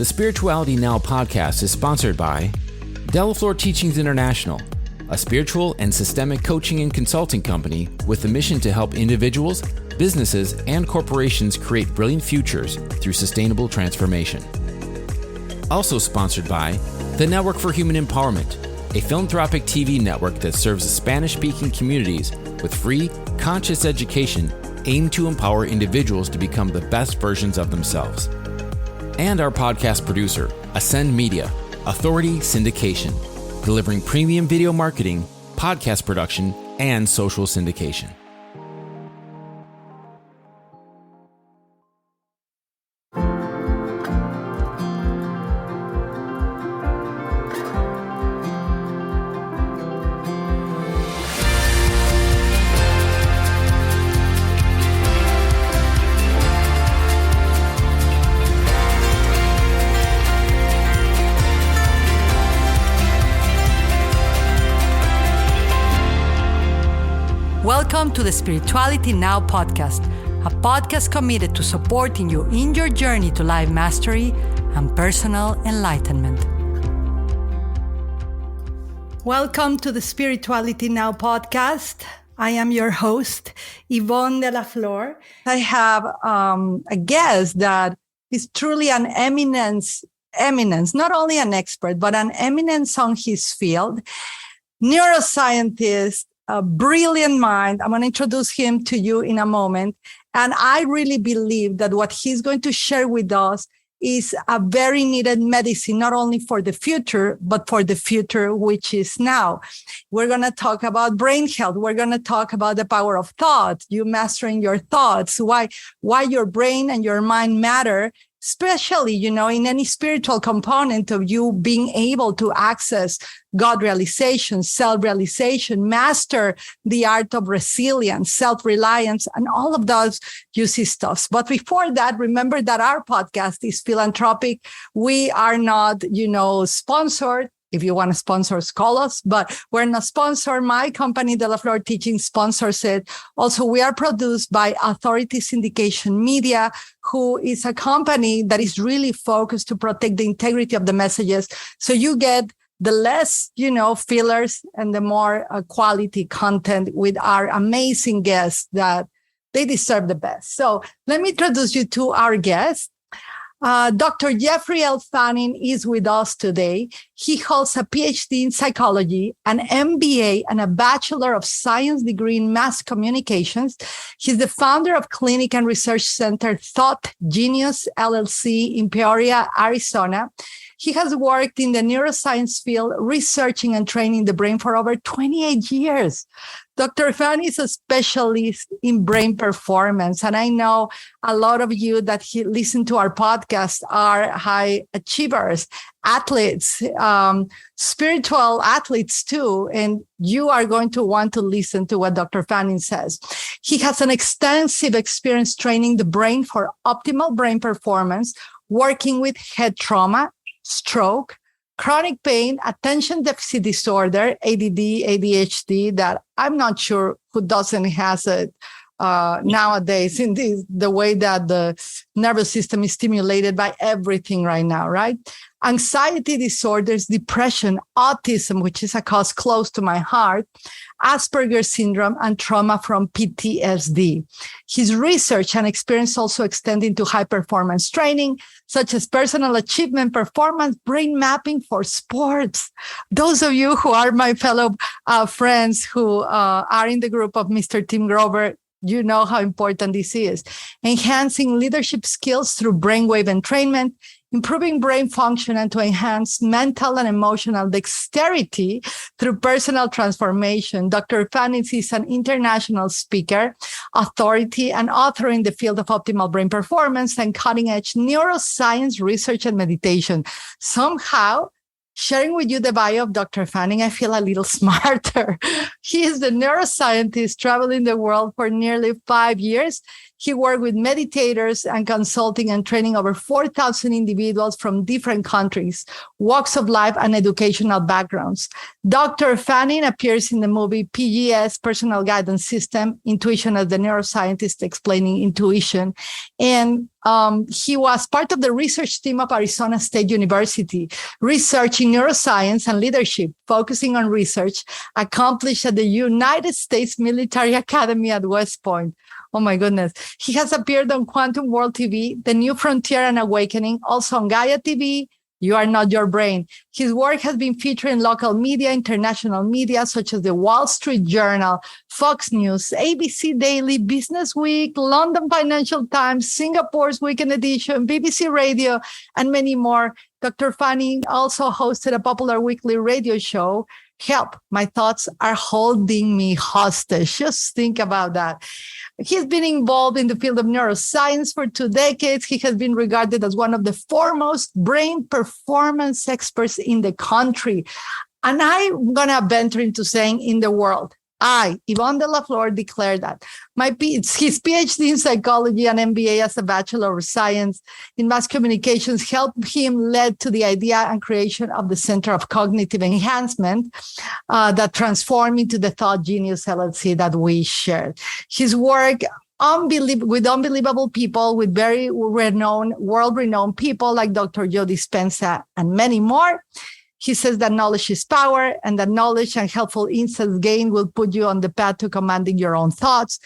The Spirituality Now podcast is sponsored by Delaflor Teachings International, a spiritual and systemic coaching and consulting company with the mission to help individuals, businesses, and corporations create brilliant futures through sustainable transformation. Also sponsored by the Network for Human Empowerment, a philanthropic TV network that serves Spanish-speaking communities with free, conscious education aimed to empower individuals to become the best versions of themselves. And our podcast producer, Ascend Media, Authority Syndication, delivering premium video marketing, podcast production, and social syndication. Welcome to the Spirituality Now podcast, a podcast committed to supporting you in your journey to life mastery and personal enlightenment. Welcome to the Spirituality Now podcast. I am your host, Yvonne Delaflor. I have a guest that is truly an eminence, not only an expert, but an eminence on his field, neuroscientist, a brilliant mind. I'm going to introduce him to you in a moment. And I really believe that what he's going to share with us is a very needed medicine, not only for the future, but for the future, which is now. We're going to talk about brain health. We're going to talk about the power of thought, you mastering your thoughts, why your brain and your mind matter, especially, in any spiritual component of you being able to access God realization, self-realization, master the art of resilience, self-reliance, and all of those juicy stuffs. But before that, remember that our podcast is philanthropic. We are not, sponsored. If you want to sponsor us, call us, but we're not sponsored. My company, Delaflor Teachings, sponsors it. Also, we are produced by Authority Syndication Media, who is a company that is really focused to protect the integrity of the messages. So you get the less, fillers and the more quality content with our amazing guests that they deserve the best. So let me introduce you to our guest. Dr. Jeffrey L. Fannin is with us today. He holds a Ph.D. in psychology, an MBA, and a Bachelor of Science degree in mass communications. He's the founder of clinic and research center Thought Genius LLC in Peoria, Arizona. He has worked in the neuroscience field, researching and training the brain for over 28 years. Dr. Fannin is a specialist in brain performance, and I know a lot of you that listen to our podcast are high achievers, athletes, spiritual athletes too, and you are going to want to listen to what Dr. Fannin says. He has an extensive experience training the brain for optimal brain performance, working with head trauma, stroke, chronic pain, attention deficit disorder, ADD, ADHD, that I'm not sure who doesn't has it nowadays in the way that the nervous system is stimulated by everything right now, right? Anxiety disorders, depression, autism, which is a cause close to my heart, Asperger's syndrome, and trauma from PTSD. His research and experience also extend into high performance training, such as personal achievement, performance, brain mapping for sports. Those of you who are my fellow friends who are in the group of Mr. Tim Grover, you know how important this is. Enhancing leadership skills through brainwave entrainment, improving brain function, and to enhance mental and emotional dexterity through personal transformation. Dr. Fannin is an international speaker, authority, and author in the field of optimal brain performance and cutting-edge neuroscience research and meditation. Somehow, sharing with you the bio of Dr. Fannin, I feel a little smarter. He is the neuroscientist traveling the world for nearly 5 years. He worked with meditators and consulting and training over 4,000 individuals from different countries, walks of life, and educational backgrounds. Dr. Fannin appears in the movie PGS, Personal Guidance System, Intuition as the Neuroscientist Explaining Intuition. And He was part of the research team of Arizona State University, researching neuroscience and leadership, focusing on research accomplished at the United States Military Academy at West Point. Oh my goodness. He has appeared on Quantum World TV, The New Frontier and Awakening, also on Gaia TV, You Are Not Your Brain. His work has been featured in local media, international media, such as the Wall Street Journal, Fox News, ABC Daily, Business Week, London Financial Times, Singapore's Weekend Edition, BBC Radio, and many more. Dr. Fannin also hosted a popular weekly radio show, Help, My Thoughts Are Holding Me Hostage. Just think about that. He's been involved in the field of neuroscience for 2 decades. He has been regarded as one of the foremost brain performance experts in the country. And I'm going to venture into saying in the world. I, Yvonne de la Flor, declare that. His PhD in psychology and MBA as a Bachelor of Science in mass communications helped him lead to the idea and creation of the Center of Cognitive Enhancement that transformed into the Thought Genius LLC that we shared. His work with unbelievable people, with very world-renowned people like Dr. Joe Dispenza and many more. He says that knowledge is power, and that knowledge and helpful insights gained will put you on the path to commanding your own thoughts.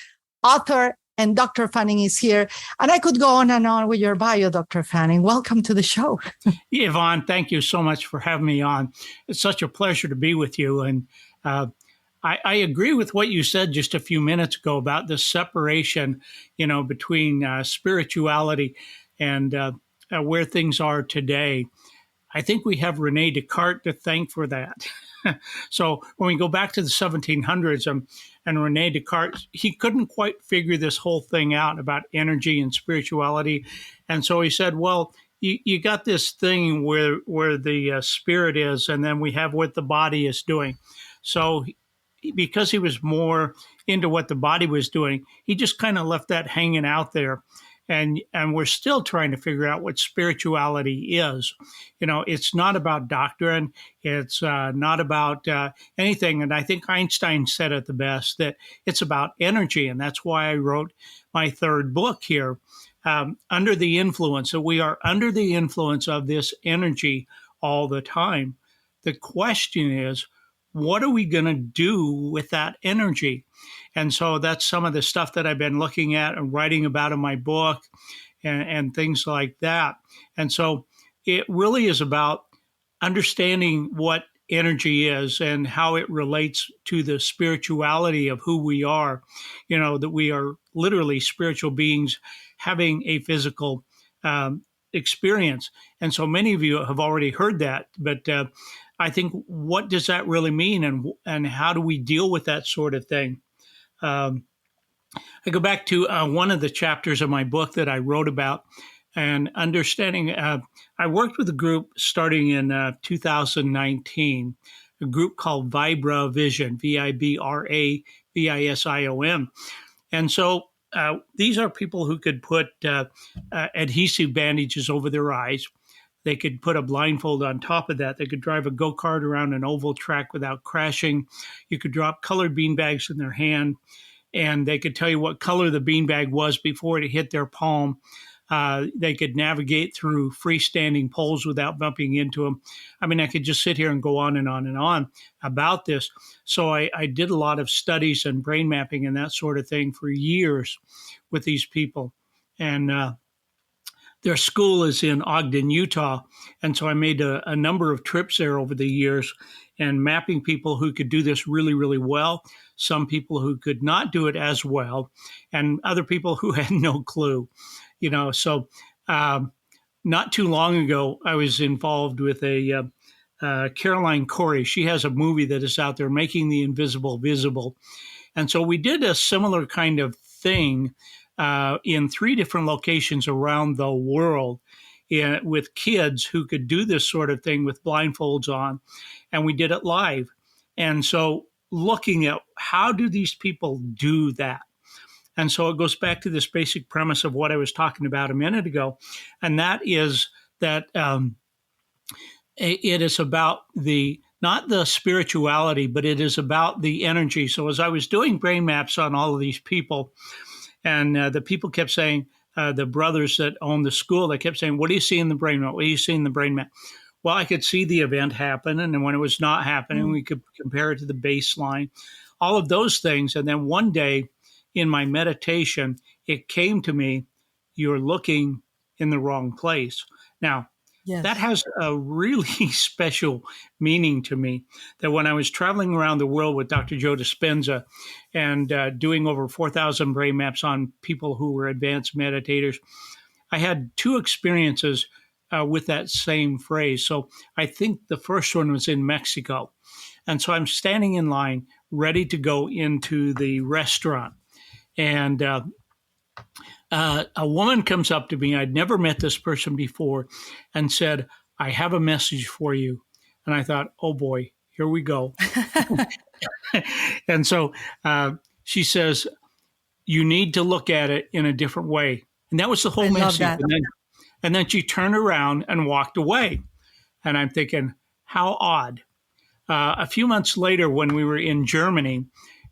Author and Dr. Fannin is here. And I could go on and on with your bio, Dr. Fannin. Welcome to the show. Yvonne, thank you so much for having me on. It's such a pleasure to be with you. And I agree with what you said just a few minutes ago about the separation, between spirituality and where things are today. I think we have Rene Descartes to thank for that. So when we go back to the 1700s and Rene Descartes, he couldn't quite figure this whole thing out about energy and spirituality. And so he said, well, you got this thing where the spirit is, and then we have what the body is doing. So because he was more into what the body was doing, he just kind of left that hanging out there. And we're still trying to figure out what spirituality is. It's not about doctrine. It's not about anything. And I think Einstein said it the best, that it's about energy. And that's why I wrote my third book here, Under the Influence. So we are under the influence of this energy all the time. The question is, what are we going to do with that energy? And so that's some of the stuff that I've been looking at and writing about in my book and things like that. And so it really is about understanding what energy is and how it relates to the spirituality of who we are, that we are literally spiritual beings having a physical experience. And so many of you have already heard that, but I think, what does that really mean, and how do we deal with that sort of thing? I go back to one of the chapters of my book that I wrote about, and understanding. I worked with a group starting in 2019, a group called Vibra Vision, VIBRAVISION. And so these are people who could put adhesive bandages over their eyes. They could put a blindfold on top of that. They could drive a go-kart around an oval track without crashing. You could drop colored beanbags in their hand, and they could tell you what color the beanbag was before it hit their palm. They could navigate through freestanding poles without bumping into them. I mean, I could just sit here and go on and on and on about this. So I did a lot of studies and brain mapping and that sort of thing for years with these people. And their school is in Ogden, Utah. And so I made a number of trips there over the years and mapping people who could do this really, really well, some people who could not do it as well, and other people who had no clue. So not too long ago, I was involved with a Caroline Corey. She has a movie that is out there, Making the Invisible Visible. And so we did a similar kind of thing in 3 different locations around the world with kids who could do this sort of thing with blindfolds on. And we did it live. And so looking at how do these people do that? And so it goes back to this basic premise of what I was talking about a minute ago. And that is that it is about not the spirituality, but it is about the energy. So as I was doing brain maps on all of these people, and the people kept saying, the brothers that owned the school. They kept saying, "What do you see in the brain map? What do you see in the brain map?" Well, I could see the event happen, and then when it was not happening, we could compare it to the baseline, all of those things. And then one day in my meditation, it came to me, "You're looking in the wrong place." Now, that Yes. has a really special meaning to me. That when I was traveling around the world with Dr. Joe Dispenza and doing over 4,000 brain maps on people who were advanced meditators, I had two experiences with that same phrase. So I think the first one was in Mexico. And so I'm standing in line, ready to go into the restaurant. And a woman comes up to me. I'd never met this person before and said, "I have a message for you." And I thought, oh boy, here we go. And so she says, "You need to look at it in a different way." And that was the whole I love message. that. And then she turned around and walked away. And I'm thinking, how odd. A few months later, when we were in Germany,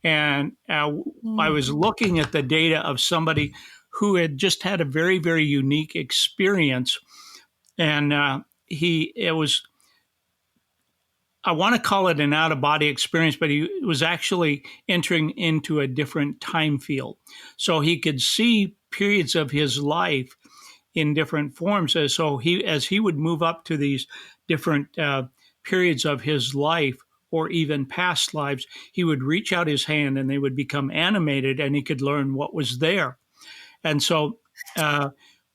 and I was looking at the data of somebody who had just had a very, very unique experience. And it was, I want to call it an out of body experience, but he was actually entering into a different time field. So he could see periods of his life in different forms. As he would move up to these different periods of his life or even past lives, he would reach out his hand and they would become animated and he could learn what was there. And so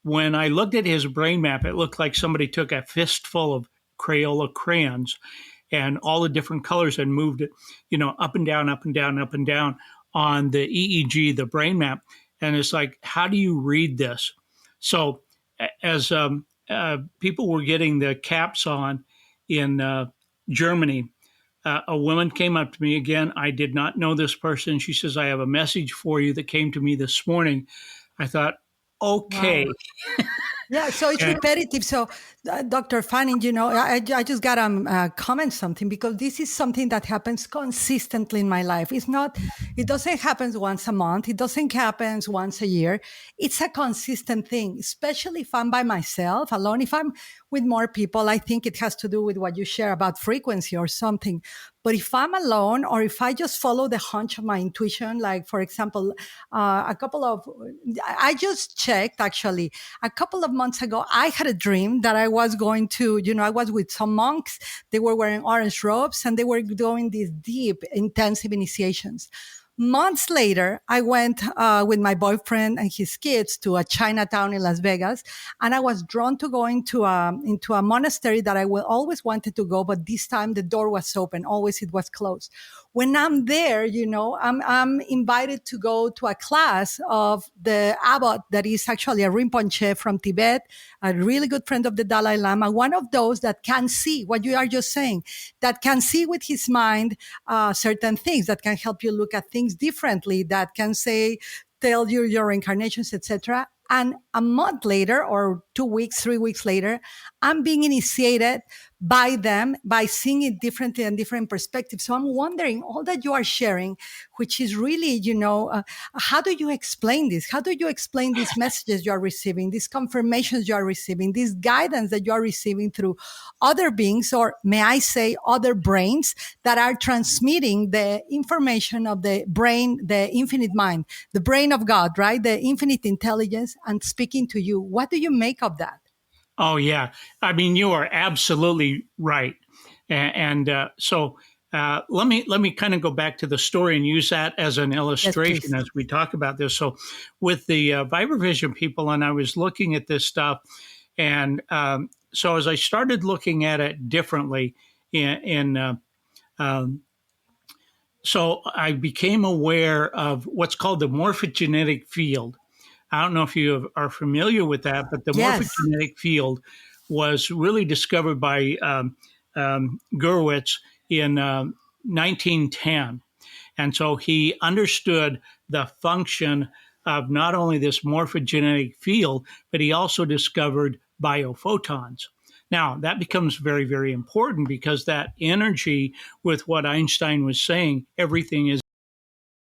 when I looked at his brain map, it looked like somebody took a fistful of Crayola crayons and all the different colors and moved it, up and down, up and down, up and down on the EEG, the brain map. And it's like, how do you read this? So as people were getting the caps on in Germany, a woman came up to me again. I did not know this person. She says, "I have a message for you that came to me this morning." I thought, okay. Wow. Yeah, so it's repetitive. So, Dr. Fannin, I just got to comment something because this is something that happens consistently in my life. It doesn't happen once a month. It doesn't happen once a year. It's a consistent thing, especially if I'm by myself, alone. If I'm with more people, I think it has to do with what you share about frequency or something. But if I'm alone or if I just follow the hunch of my intuition, like, for example, I just checked actually a couple of months ago, I had a dream that I was going to, I was with some monks. They were wearing orange robes and they were doing these deep, intensive initiations. Months later, I went with my boyfriend and his kids to a Chinatown in Las Vegas, and I was drawn to go into a monastery that I always wanted to go, but this time the door was open. Always it was closed. When I'm there, I'm invited to go to a class of the abbot that is actually a Rinpoche from Tibet, a really good friend of the Dalai Lama, one of those that can see what you are just saying, that can see with his mind certain things, that can help you look at things differently, that can tell you your incarnations, etc. And a month later, or 2 weeks, 3 weeks later, I'm being initiated by them, by seeing it differently and different perspectives. So I'm wondering, all that you are sharing, which is really, how do you explain this? How do you explain these messages you are receiving, these confirmations you are receiving, this guidance that you are receiving through other beings, or may I say other brains that are transmitting the information of the brain, the infinite mind, the brain of God, right? The infinite intelligence, and speaking to you. What do you make of that? Oh, yeah. I mean, you are absolutely right. So let me kind of go back to the story and use that as an illustration as we talk about this. So with the Vibravision people, and I was looking at this stuff, and so as I started looking at it differently, so I became aware of what's called the morphogenetic field. I don't know if you are familiar with that, but the morphogenetic field was really discovered by Gurwitz in 1910. And so he understood the function of not only this morphogenetic field, but he also discovered biophotons. Now, that becomes very, very important because that energy, with what Einstein was saying, everything is